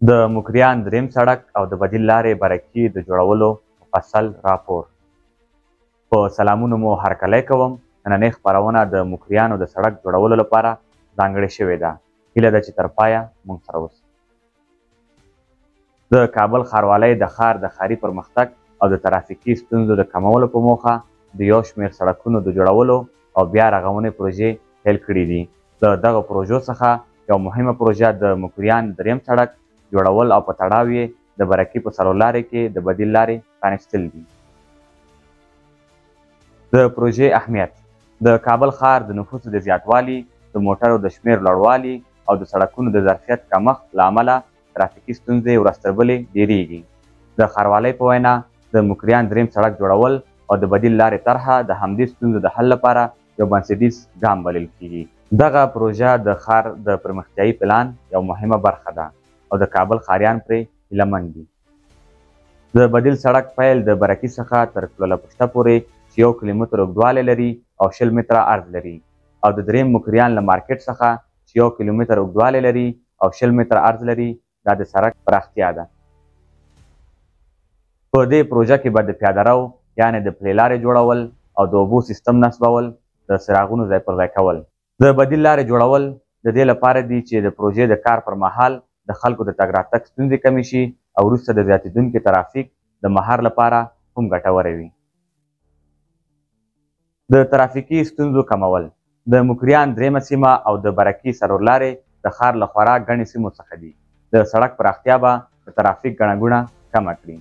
د مکریان دریم سړک او د بدیل لارې برکي د جوړولو مفصل راپور. په سلامونو مو هرکلی کوم. نننۍ خپرونه د مکریانو د سړک جوړولو لپاره ځانګړې شوې ده. هیله ده چې تر پایه موږ سره اوسئ. د کابل ښاروالۍ د ښار د ښاري پرمختګ او د ترافیکي ستونزو د کمولو په موخه د یو شمېر سړکونو د جوړولو او بیا رغونې پروژې پیل کړي دي. د دغه پروژو څخه یو مهمه پروژه د مکریان دریم سړک جوړول او په تړاو یې د برکي په څلورلارې کې د بدیل لارې پرانیستل دي. د پروژې اهمیت: د کابل ښار د نفوسو د زیاتوالي، د موټرو د شمېر لوړوالي او د سړکونو د ظرفیت کمښت له امله ترافیکي ستونزې ورځ تر بلې ډیریږي. د ښاروالۍ په وینا د مکریان دریم سړک جوړول او د بدیل لارې طرحه د همدې ستونزو د حل لپاره یو بنسټیز ګام بلل کیږي. دغه پروژه د ښار د پرمختیایي پلان یو مهمه برخه ده او د کابل ښاریان پرې هیلهمند دي. د بدیل سړک پیل د برکي څخه تر کلوله پشته پورې چې 1 کیلومتر اوږدوالی لري او 20 متره عرض لري، او د دریم مکریان له مارکیټ څخه چې 1 کیلومتر اوږدوالی لري او 20 متره عرض لري، دا د سړک پراختیا ده. په دې پروژه کې به د پیاده رو یعنې د پلې لارې جوړول او د اوبو سیستم نصبول، د څراغونو ځای پر ځای کول. د بدیل لارې جوړول د دې لپاره دي چې د پروژې د کار پر مهال د خلکو د تګ راتګ ستونزې کمې شي او وروسته د زیاتېدونکي ترافیک د مهار لپاره هم ګټوره وي. د ترافیکي ستونزو کمول: د مکریان دریمه سیمه او د برکي څلورلارې د ښار له خورا ګڼې سیمو څخه دي. د سړک پراختیا به د ترافیک ګڼه ګوڼه کمه کړي.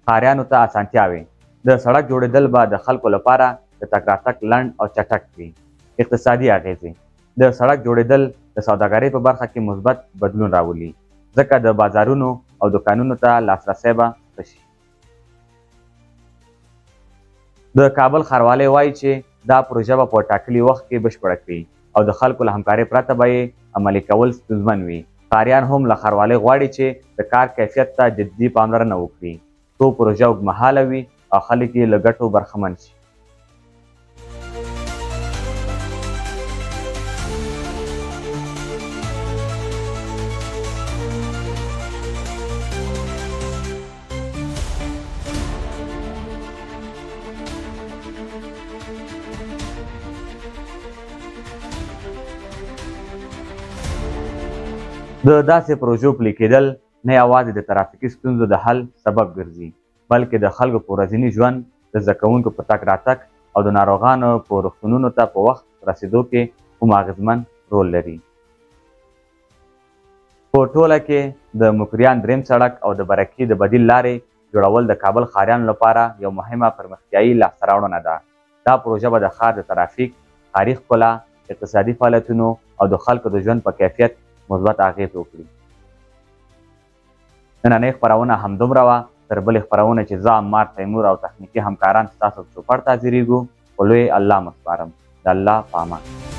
ښاریانو ته اسانتیاوې: د سړک جوړېدل به د خلکو لپاره د تګ راتګ لنډ او چټک وي. اقتصادي اغېزې: د سړک جوړېدل د سوداګرۍ په برخه کې مثبت بدلون راولي، ځکه د بازارونو او دکانونو ته لاسرسی به ښه شي. د کابل ښاروالۍ وایي چې دا پروژه به په ټاکلي وخت کې بشپړه کړي او د خلکو له همکارۍ پرته به یې عملي کول ستونزمن وي. ښاریان هم له ښاروالۍ غواړي چې د کار کیفیت ته جدي پاملرنه وکړي څو پروژه اوږدمهاله وي او خلک یې له ګټو برخمن شي. د داسې پروژو پلي کېدل نه یوازې د ترافیکي ستونزو د حل سبب ګرځي، بلکې د خلکو په ورځني ژوند، د زده کوونکو په تګ راتګ او د ناروغانو په روغتونونو ته په وخت رسېدو کې هم اغېزمن رول لري. په ټوله کې د مکریان دریم سړک او د برکي د بدیل لارې جوړول د کابل ښاریانو لپاره یو مهمه پرمختیایي لاسته راوړنه ده. دا پروژه به د ښار د ترافیک، ښاري ښکلا، اقتصادي فعالیتونو او د خلکو د ژوند په کیفیت مثبت اغېز وکړي. نننۍ خپرونه همدومره وه. تر بلې خپرونې چې زه عمار تیمور او تخنیکي همکاران ستاسو په چوپړ ته حاضرېږو، په لوی الله مو سپارم. د الله په امان.